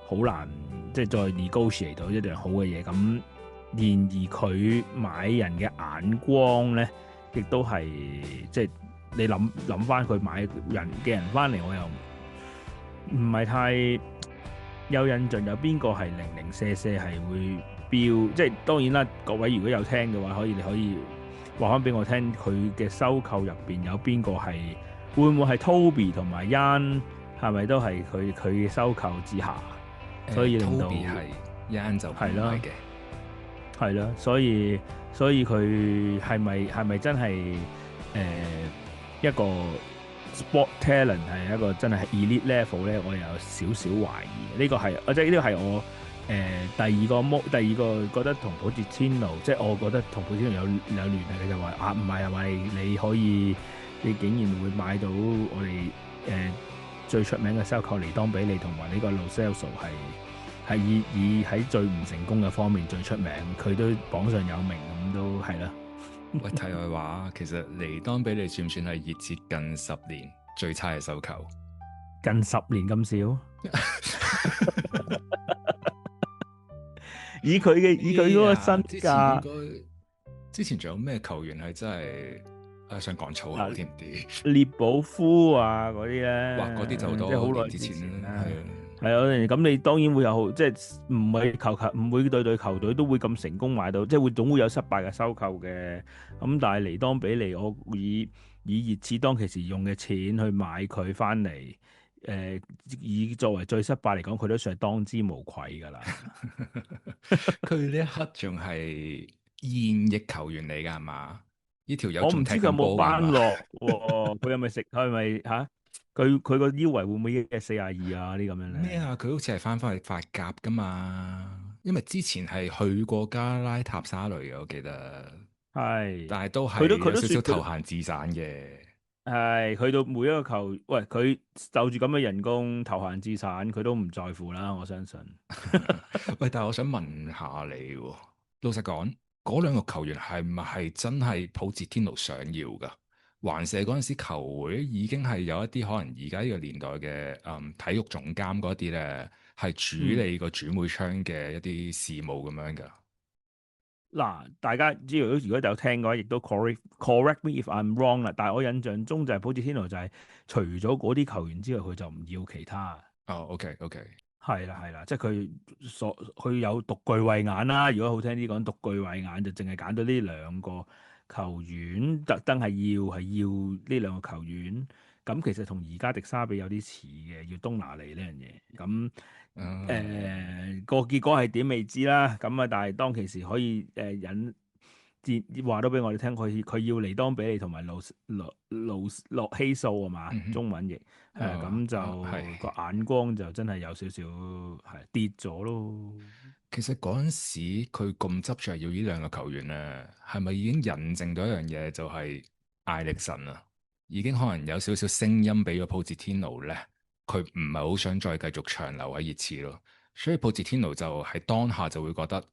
好難即係再 negotiate 到一樣好嘅嘢。咁然而佢買人嘅眼光咧，亦都係即係你諗翻佢買人翻嚟，我又唔係太有印象有邊個係零零舍舍係會標，即係當然啦。各位如果有聽嘅話，你可以話翻俾我聽，佢嘅收購入邊有邊個係會唔會係 Toby 同埋 Yan 係咪都係佢嘅收購之下，所以令到 Toby 係 Yan 就唔係嘅，係啦，所以佢係咪真係一個 sport talent 係一個真係 elite level 咧？我有少少懷疑。呢個係即係呢個係我。第二個覺得同普捷天奴，即係我覺得同普捷天奴有聯繫嘅就話唔係咪你竟然會買到我哋最出名嘅收購尼當比利同埋呢個 Lo Celso 係以喺最唔成功嘅方面最出名，佢都榜上有名，咁都係啦。喂，題外話，其實尼當比利算唔算係熱刺近10年最差嘅收購？近10年咁少？以佢嗰個身價，之前仲有咩球員係真係想講粗口添啲？列保夫啊嗰啲咧，哇嗰啲就即係好耐之前啦，係啊，咁你當然會有，即係唔係唔會對球隊都會咁成功買到，即係總會有失敗嘅收購嘅。咁但係尼當比利，我以熱刺當其時用嘅錢去買佢翻嚟。以作為最失敗嚟講，佢都算係當之無愧㗎啦。佢呢一刻仲係現役球員嚟㗎係嘛？呢條友我唔知佢有冇班落喎，佢係咪係咪嚇？佢個腰圍會唔會42啊？呢咁樣咧？咩啊？佢好似係翻去法甲㗎嘛？因為之前係去過加拉塔沙雷嘅，我記得係，但係都係有少少投閒自散嘅。係去到每一個球，喂佢就住咁嘅人工投閒自散，佢都唔在乎啦。我相信。喂，但係我想問下你，老實講，嗰兩個球員係咪係真係普捷天奴想要噶？還是嗰陣時球會已經係有一啲可能而家呢個年代嘅體育總監嗰啲咧，係處理個轉會窗嘅一啲事務咁樣噶？嗱，大家知道如果有聽嘅話，亦都 correct me if I'm wrong 啦。但係我印象中就係普捷天奴就係除咗嗰啲球員之外，佢就唔要其他。哦，OK，係啦，即係佢有獨具慧眼啦。如果好聽啲講獨具慧眼，就淨係揀到呢兩個球員，特登係要呢兩個球員。咁其實同而家迪沙比有啲似嘅，要東拿尼呢樣嘢。咁個結果係點未知啦。咁啊，但係當其時可以話到俾我哋聽，佢要尼當比利同埋洛希素啊嘛，中文譯咁就個眼光就真係有少少係跌咗咯。其實嗰陣時佢咁執着要呢兩個球員咧，係咪已經印證到一樣嘢，就係艾力神啊，已經可能有少少聲音俾咗普捷天奴咧，佢唔係好想再繼續長留喺熱刺咯。所以普捷天奴就喺當下就會覺得，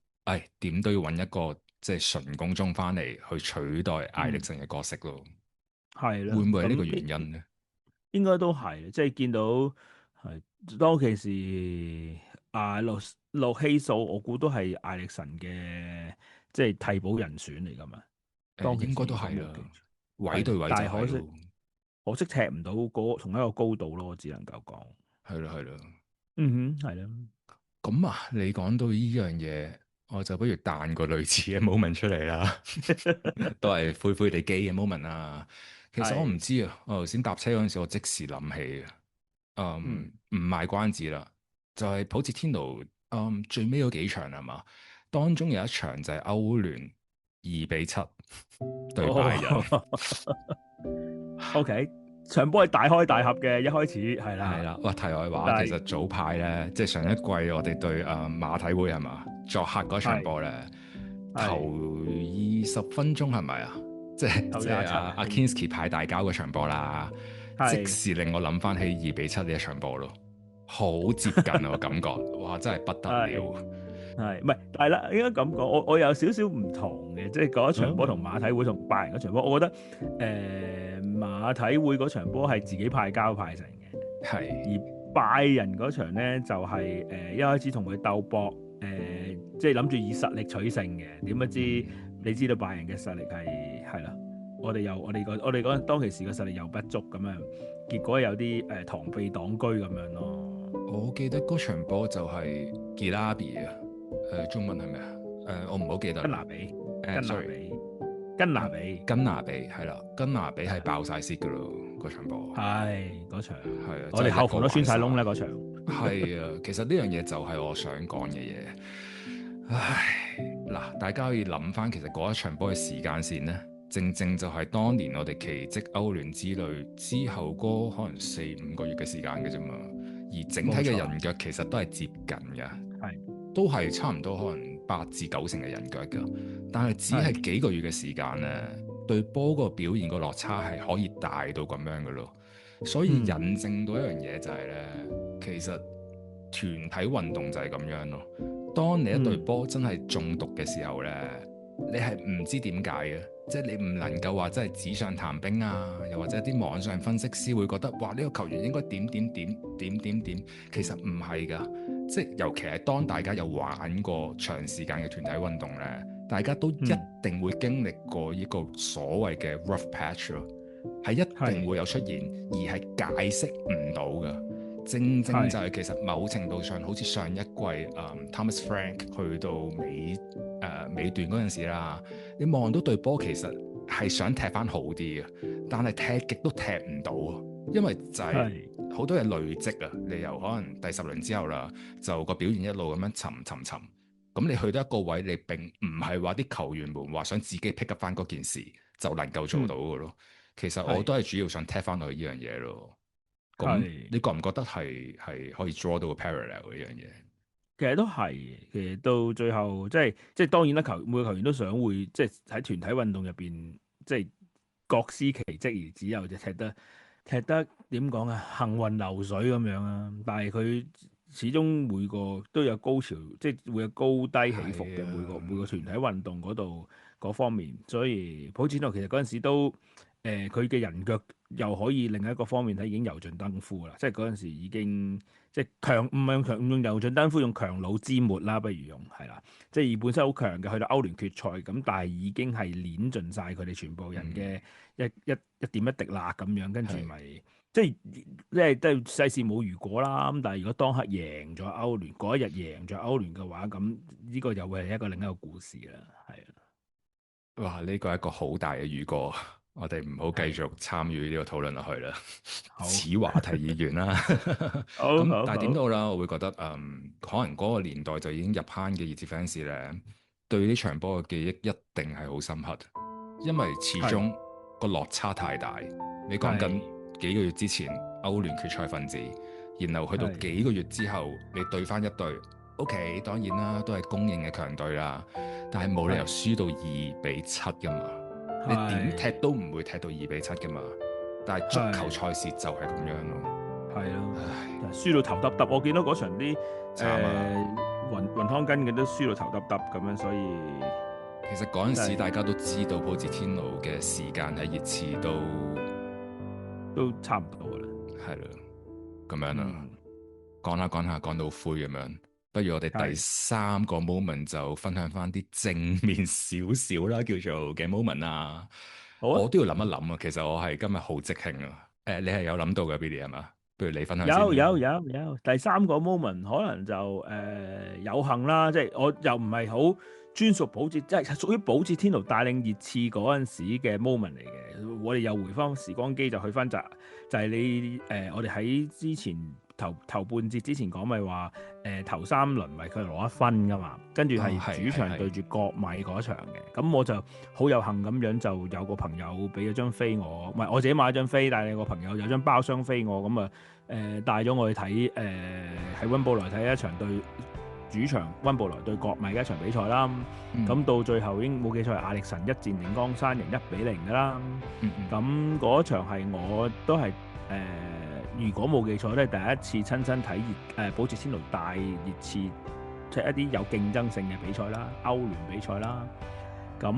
點都要揾一個即係純攻中翻嚟去取代艾力神嘅角色咯。係啦，會唔會係呢個原因咧？應該都係，即係見到係當其時洛希素，我估都係艾力神嘅即係替補人選嚟噶嘛。應該都係啦，位對位就係咯。可惜踢唔到同一個高度咯，我只能夠講。係咯，係啦。咁啊，你講到呢樣嘢，我就不如彈個類似嘅 moment 出嚟啦，都係灰灰地機嘅 moment 啊。其實我唔知啊，我頭先搭車嗰陣時，我即時諗起啊，唔賣關子啦，就係普捷天奴最尾嗰幾場係嘛，當中有一場就係歐聯2-7對拜仁。OK，場波係大開大合嘅，一開始係啦。係啦，哇！題外話，其實早排咧，即係上一季我哋對馬體會係嘛作客嗰場波咧，頭20分鐘係咪啊？即係阿 Kinski 派大交嗰場波啦，即時令我諗翻起2-7呢一場波咯，好接近啊我感覺，哇！真係不得了。係，唔係？但係啦，應該咁講，我有少少唔同嘅，即係嗰一場波同馬體會同拜仁嗰場波，我覺得馬體會嗰場波係自己派交派成嘅，係。而拜仁嗰場咧就係、一開始同佢鬥搏，即係諗住以實力取勝嘅，點不知你知道拜仁嘅實力係啦，我哋嗰當其時嘅實力又不足咁樣，結果有啲螳臂擋車咁樣咯。我記得嗰場波就係吉拉比啊。中文係咩啊？我唔好記得。根拿比，根拿比係啦，根拿比係爆晒蝕噶咯，嗰場波。係嗰場，係啊，我哋後防都穿晒窿啦嗰場。係啊，其實呢樣嘢就係我想講嘅嘢。唉，嗱，大家可以諗翻，其實嗰一場波嘅時間線咧，正正就係當年我哋奇蹟歐聯之旅之後嗰可能4-5個月嘅時間嘅啫嘛。而整體嘅人腳其實都係接近嘅。係。都係差唔多可能8至9成嘅人腳㗎，但係只係幾個月嘅時間咧，對波個表現個落差係可以大到咁樣嘅咯。所以引證到一樣嘢就係咧，其實團體運動就係咁樣咯。當你一隊波真係中毒嘅時候咧，你係唔知點解嘅，即係你唔能夠話真係紙上談兵啊，又或者啲網上分析師會覺得哇呢個球員應該點，其實唔係㗎。即係尤其係當大家有玩過長時間嘅團體運動咧，大家都一定會經歷過呢個所謂嘅 rough patch 咯，係一定會有出現，而係解釋唔到嘅。正正就係其實某程度上，好似上一季Thomas Frank 去到尾段嗰陣時啦，你望到隊波其實係想踢翻好啲嘅，但係踢極都踢唔到，因為就係好多嘢累積啊！你由可能第10輪之後啦，就個表現一路咁樣沉，咁你去到一個位，你並唔係話啲球員們話想自己 pick up 翻嗰件事就能夠做到嘅咯。其實我都係主要想踢翻落去呢樣嘢咯。咁你覺唔覺得係可以 draw 到個 parallel 呢樣嘢？其實都係，其實到最後即係當然啦，每個球員都想會即係喺團體運動入邊，即係各司其職而只有就踢得點講啊，行雲流水咁樣啊。但係佢始終每個都有高潮，即係會有高低起伏嘅。每個團體運動嗰度嗰方面，所以普捷天奴其實嗰陣時都佢嘅人腳又可以另一個方面睇已經油盡燈枯啦。即係嗰陣時已經即係唔用油盡燈枯，用強弩之末啦，不如用係啦。即係本身好強嘅，去到歐聯決賽咁，但係已經係碾盡晒佢哋全部人嘅一點一滴啦咁樣，跟住咪即係世事冇如果啦。咁但係如果當刻贏咗歐聯嗰一日贏咗歐聯嘅話，咁呢個又會係另一個故事啦。係啊，哇！呢個係一個好大嘅預告。我哋唔好繼續參與呢個討論落去啦。此話題已完啦。咁但係點都好啦，我會覺得可能嗰個年代就已經入坑嘅熱刺 fans 咧，對呢場波嘅記憶一定係好深刻，因為始終個落差太大。你講緊幾個月之前歐聯決賽分子，然後去到幾個月之後，你對翻一隊 OK， 當然啦，都係公認嘅強隊啦，但係冇理由輸到2-7噶嘛。你點踢都唔會踢到2-7噶嘛，但係足球賽事就係咁樣咯。係咯，輸到頭耷耷。我見到嗰場啲雲湯根嘅都輸到頭耷耷咁樣，所以其實嗰陣時大家都知道普捷天奴嘅時間喺熱刺都差唔多啦。係咯，咁樣啦，講下講到灰咁樣。不如我哋第3個 moment 就分享翻啲正面少少啦，叫做嘅 moment 啊。我都要諗一諗啊。其實我係今日好即興啊。你係有諗到嘅 Billy 係嘛？不如你分享先啦。有，第三個 moment 可能就有幸啦，即係我又唔係好專屬保捷，即係屬於保捷天奴帶領熱刺嗰陣時嘅 moment 嚟嘅。我哋又回翻時光機就去翻就係你我哋喺之前頭半節之前講咪話頭3輪咪佢攞1分噶嘛，跟住係主場對住國米嗰場嘅。咁我就好有幸咁樣就有個朋友俾咗張飛我，唔係我自己買咗張飛，但係有個朋友有張包廂飛我，咁啊帶咗我去睇喺溫布萊睇一場對主場溫布萊對國米嘅一場比賽啦。咁到最後已經冇記錯係亞歷臣一戰定江山贏1-0㗎啦。咁嗰場係我都係如果冇記錯都係第一次親身睇保捷天奴帶熱刺踢一啲有競爭性嘅比賽啦，歐聯比賽啦。咁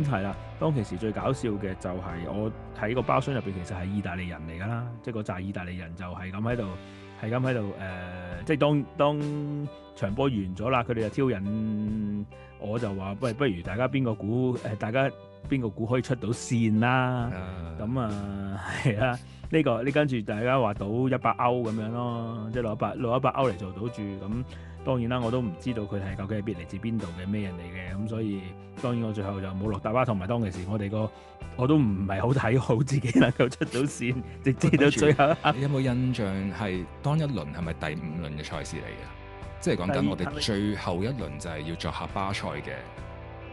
係啦，當其時最搞笑嘅就係我喺個包廂入邊其實係意大利人嚟㗎啦，即係個紮意大利人就係咁喺度，即係當場波完咗啦，佢哋就挑引，我就話喂，不如大家邊個估大家邊個估可以出到線啦？咁係啦，呢跟住大家話賭100歐咁樣咯，即係攞100歐嚟做賭注咁。當然啦，我都唔知道佢係究竟係嚟自邊度嘅咩人嚟嘅，咁所以當然我最後就冇落大巴，同埋當其時我都唔係好睇好自己能夠出到線，直至到最後一刻。你有冇印象係當一輪係咪第5輪嘅賽事嚟嘅？即係講緊我哋最後一輪就係要作客巴塞嘅，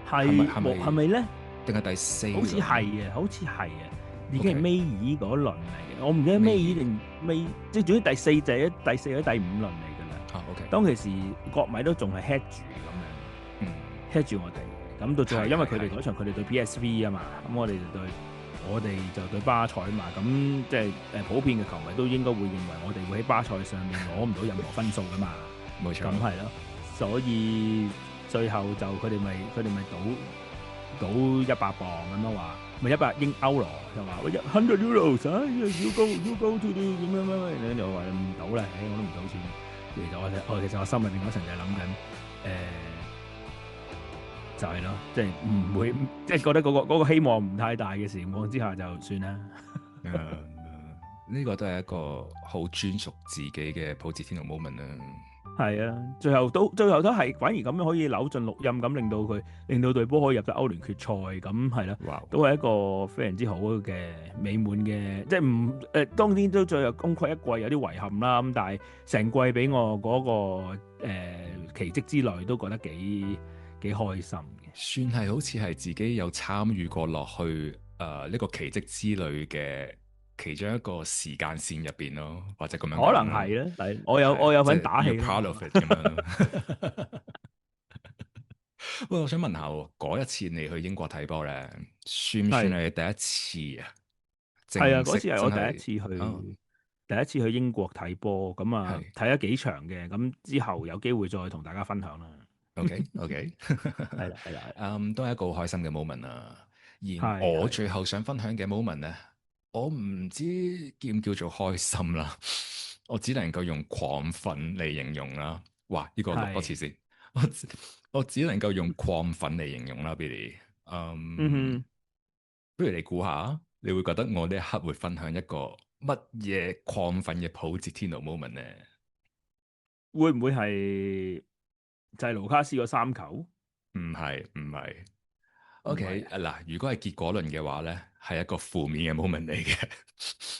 係咪咧？定係第4輪？好似係啊，已經係尾二嗰輪嚟嘅。我唔記得尾二定尾，即係總之第4就係第4或者第5輪嚟嘅。OK。當其時國米都仲係 head 住咁樣，head 住我哋。咁到最後，因為佢哋嗰場佢哋對 PSV 啊嘛，咁我哋就對巴塞啊嘛。咁即係普遍嘅球迷都應該會認為我哋會喺巴塞上面攞唔到任何分數噶嘛。冇錯。咁係咯，所以最後就佢哋咪賭100磅咁樣話，咪100英歐羅就話喂100 euros 啊，you go to the 咁樣，你就話唔賭啦，我都唔賭錢。其實我心入邊嗰層就係諗緊，就係咯，即係唔會，即係覺得嗰個希望唔太大嘅情況之下就算啦。呢個都係一個好專屬自己嘅保捷天奴 moment 啦。係啊，最後都係反而咁樣可以扭盡六壬咁，令到隊波可以入到歐聯決賽，咁係啦，都係一個非常之好嘅美滿嘅，即係當然都最後功虧一簣，有啲遺憾啦。咁但係成季俾我嗰個奇蹟之旅都覺得幾開心嘅，算係好似係自己有參與過落去呢個奇蹟之旅嘅其中一個時間線入邊咯，或者咁樣可能係咧，係我有份打氣，proud of it 咁樣。喂，我想問下嗰一次你去英國睇波咧，算唔算係第一次啊？係啊，嗰次係我第一次去英國睇波，咁啊睇咗幾場嘅，咁之後有機會再同大家分享啦。OK，係啦，都係一個好開心嘅 moment 啊。而我最後想分享嘅 moment 咧，我唔知叫唔叫做開心啦，我只能夠用亢奮嚟形容啦。哇！呢個錄多次先，我只能夠用亢奮嚟形容啦，Billy。不如你估下，你會覺得我呢一刻會分享一個乜嘢亢奮嘅保捷天奴 moment 咧？會唔會係就係盧卡斯個3球？唔係。OK 嗱，如果係結果論嘅話咧，係一個負面嘅 moment 嚟嘅。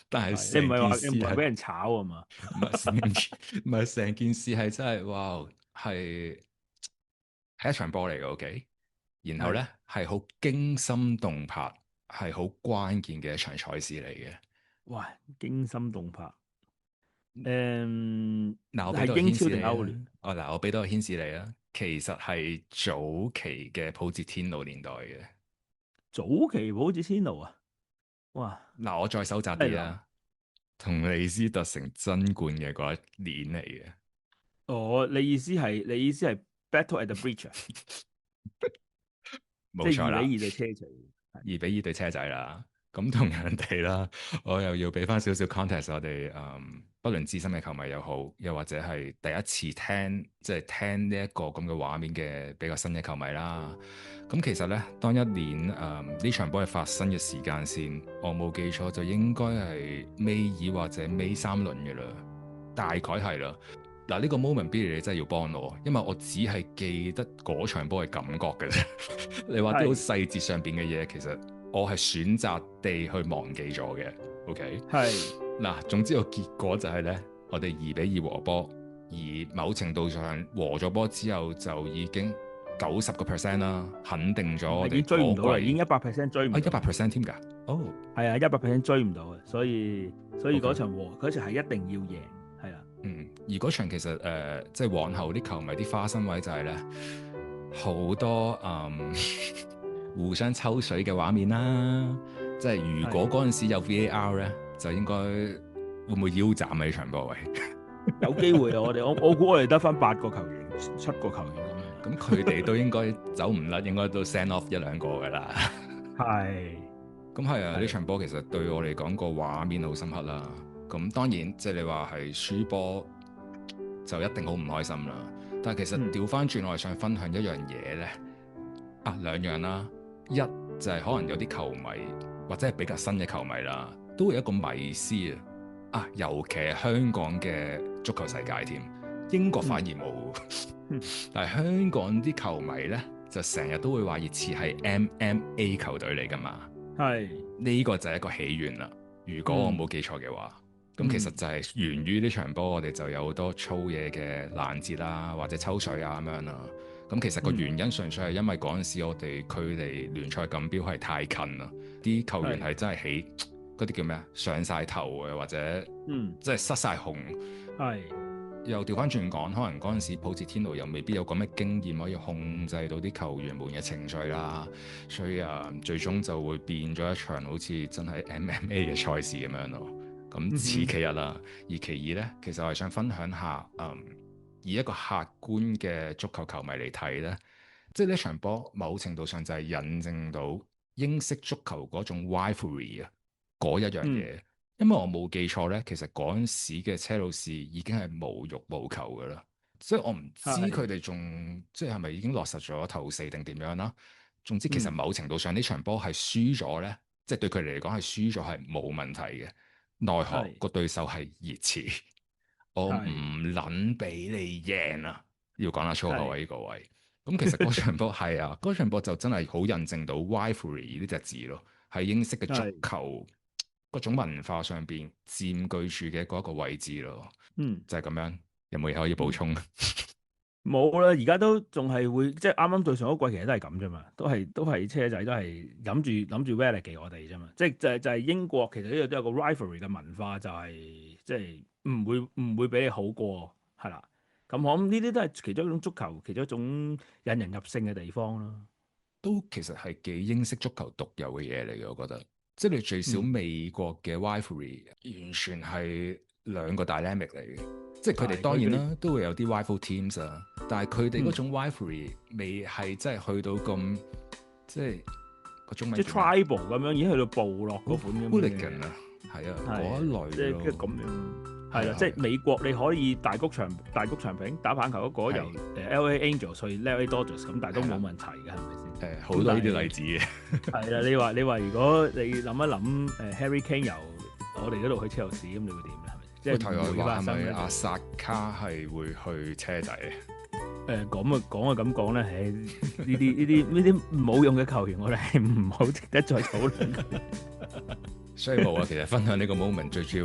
但係你唔係話俾人炒啊嘛？唔係成件事係真係哇，係一場波嚟嘅。OK，然後咧係好驚心動魄，係好關鍵嘅一場賽事嚟嘅。哇！驚心動魄。嗱，我俾到個顯示你嗱，我俾到個顯示你啦。其實係早期嘅保捷天奴年代嘅。早期保捷天奴啊！哇！嗱，我再收窄啲啦，同李斯特城爭冠嘅嗰一年嚟嘅。哦，你意思係 Battle at the Bridge 啊？冇錯啦，即係2-2對車仔，2-2對車仔啦。咁同人哋啦，我又要俾翻少少 context 我哋不論資深嘅球迷又好，又或者係第一次聽即係聽呢一個咁嘅畫面嘅比較新嘅球迷啦。咁其實呢，當一年呢場波係發生嘅時間線，我冇記錯就應該係尾二或者尾三輪嘅啦，大概係啦。嗱，呢個 moment Billy 你真係要幫我，因為我只係記得嗰場波嘅感覺嘅啫。你話啲好細節上邊嘅嘢，其實我係選擇地去忘記咗嘅。OK，係嗱，總之個結果就係呢，我哋2-2和波，而某程度上和咗波之後就已經90% 啦，肯定咗我哋已經追唔到啦，已經100% 追唔到。100% 添㗎？哦，係啊，100% 追唔到嘅，所以嗰場和嗰場係一定要贏，係啦。而嗰場其實即係往後啲球迷啲花生位就係咧好多互相抽水嘅畫面啦。即係如果嗰陣時有 VAR 咧，就應該會唔會腰斬啊？呢場波位有機會啊！我估我哋得翻8個球員、7個球員咁樣。咁佢哋都應該走唔甩，應該都 send off 1-2個㗎啦。係。咁係啊！呢場波其實對我嚟講個畫面好深刻啦。咁當然即係你話係輸波就一定好唔開心啦。但係其實調翻轉，我係想分享一樣嘢咧。兩樣啦。一就係可能有啲球迷或者係比較新嘅球迷啦，都會有一個迷思啊。尤其係香港嘅足球世界添，英國反而冇。但係香港啲球迷咧就成日都會話熱刺係 MMA 球隊嚟㗎嘛。係呢個就係一個起源啦。如果我冇記錯嘅話。咁其實就係源於呢場波，我哋就有好多粗嘢嘅攔截啦，或者抽水啊咁樣啦。咁其實個原因純粹係因為嗰陣時我哋距離聯賽錦標係太近啦，啲球員係真係起嗰啲叫咩啊，上晒頭嘅，或者即係失晒紅。又調翻轉講，可能嗰陣時普捷天奴又未必有咁嘅經驗可以控制到啲球員們嘅情緒啦，所以最終就會變咗一場好似真係 MMA 嘅賽事咁樣咯。咁此其一啦，而其二呢，其實我係想分享下，以一個客觀嘅足球球迷嚟睇呢，即係呢場波某程度上就係引證到英式足球嗰種 rivalry 啊，嗰一樣嘢。因為我冇記錯呢，其實嗰陣時嘅車路士已經係無欲無求噶啦，即係我唔知佢哋仲即係咪已經落實咗頭4定點樣啦。總之其實某程度上呢場波係輸咗呢，即係對佢哋嚟講係輸咗係冇問題嘅。奈何個對手係熱刺，我唔撚俾你贏啊！要講下粗口啊！呢個位，咁其實嗰場波係啊，嗰場波就真係好印證到 rivalry 呢隻字咯，喺英式嘅足球嗰種文化上邊佔據住嘅嗰一個位置咯。就係咁樣。有冇嘢可以補充？冇啦，而家都仲係會，即係啱啱對上一季其實都係咁啫嘛，都係車仔都係諗住 relegate 我哋啫嘛，即係就係英國其實呢度都有個 rivalry 嘅文化，就係即係唔會比你好過，係啦。咁我諗呢啲都係其中一種足球，其中一種引人入勝嘅地方咯。都其實係幾英式足球獨有嘅嘢嚟嘅，我覺得。即係你最少美國嘅 rivalry 完全係兩個 dynamic 嚟嘅。即係佢哋當然啦，都會有啲 rival teams 啊，但係佢哋嗰種 rivalry 未係真係去到咁，即係個中文即係 tribal 咁樣，已經去到部落嗰款咁嘅。hooligan 啊，係啊，嗰一類即係咁樣，係啦，即係美國你可以大谷翔平打棒球嗰個由LA Angels 去 LA Dodgers 咁，但係都冇問題嘅，係咪先？好多呢啲例子嘅。係啦，你話如果你諗一諗Harry Kane 由我哋嗰度去車路士，咁你會點咧？即係題外話，係咪阿薩卡係會去車仔？講啊咁講咧，呢啲冇用嘅球員，我哋係唔好值得再討論。所以冇啊，其實分享呢個 moment 最主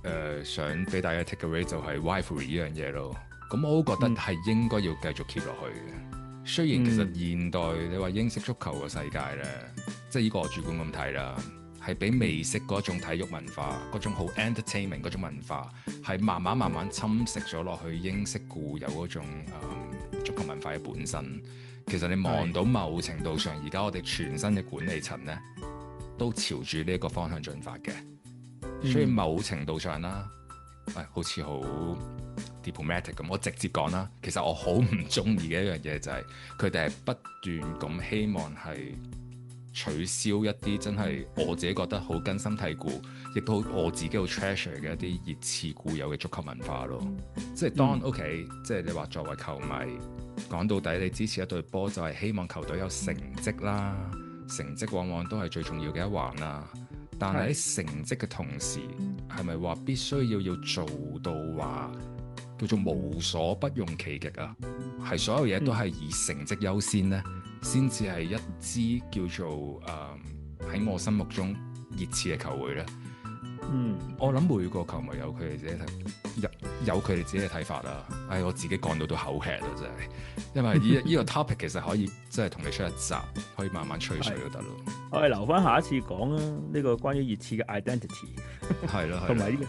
要想俾大家 take away 就係 rivalry 呢樣嘢咯。咁我都覺得係應該要繼續 keep 落去嘅。雖然其實現代你話英式足球嘅世界咧，即係呢個我主觀咁睇啦。係俾美式嗰種體育文化，嗰種好 entertainment 嗰種文化，係慢慢侵蝕咗落去英式固有嗰種足球文化嘅本身。其實你望到某程度上，而家我哋全新嘅管理層咧，都朝住呢一個方向進發嘅。所以某程度上啦，好似好 diplomatic 咁，我直接講啦，其實我好唔中意嘅一樣嘢就係佢哋係不斷咁希望係取消一啲真係我自己覺得好根深蒂固，亦都好我自己好 treasure 嘅一啲熱刺固有嘅足球文化咯。即係當 OK，即係你話作為球迷，講到底你支持一隊波就係希望球隊有成績啦，成績往往都係最重要嘅一環啦。但係喺成績嘅同時，係咪話必須要做到話叫做無所不用其極啊？係所有嘢都係以成績優先呢，先至係一支叫做喺我心目中熱刺嘅球會呢。我諗每個球迷有佢哋自己有佢哋自己嘅睇法啦。我自己講到都口吃啦，真係。因為呢個 topic 其實可以即係同你出一集，可以慢慢吹水都得咯。我哋留翻下一次講啦，呢個關於熱刺嘅 identity 係咯，同埋呢個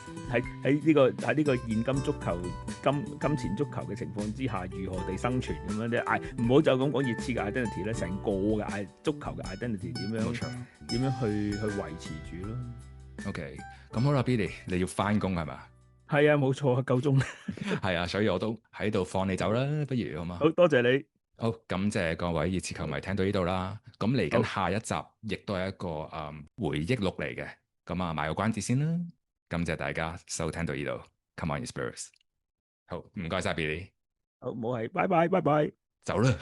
喺呢個現今足球金錢足球嘅情況之下，如何地生存咁樣啫？唔好就咁講熱刺嘅 identity 咧，成個嘅足球嘅 identity 點樣去維持住咯。OK， 咁好啦 ，Billy， 你要翻工係嘛？係啊，冇錯啊，夠鐘。係啊，所以我都喺度放你走啦，不如好嘛？好多謝你。好，感謝各位熱刺球迷聽到呢度啦。咁嚟緊下一集，亦都係一個回憶錄嚟嘅。咁啊，賣個關子先啦。感謝大家收聽到呢度。Come on Spurs。好，唔該晒 Billy。好，冇係，拜拜，拜拜。走啦。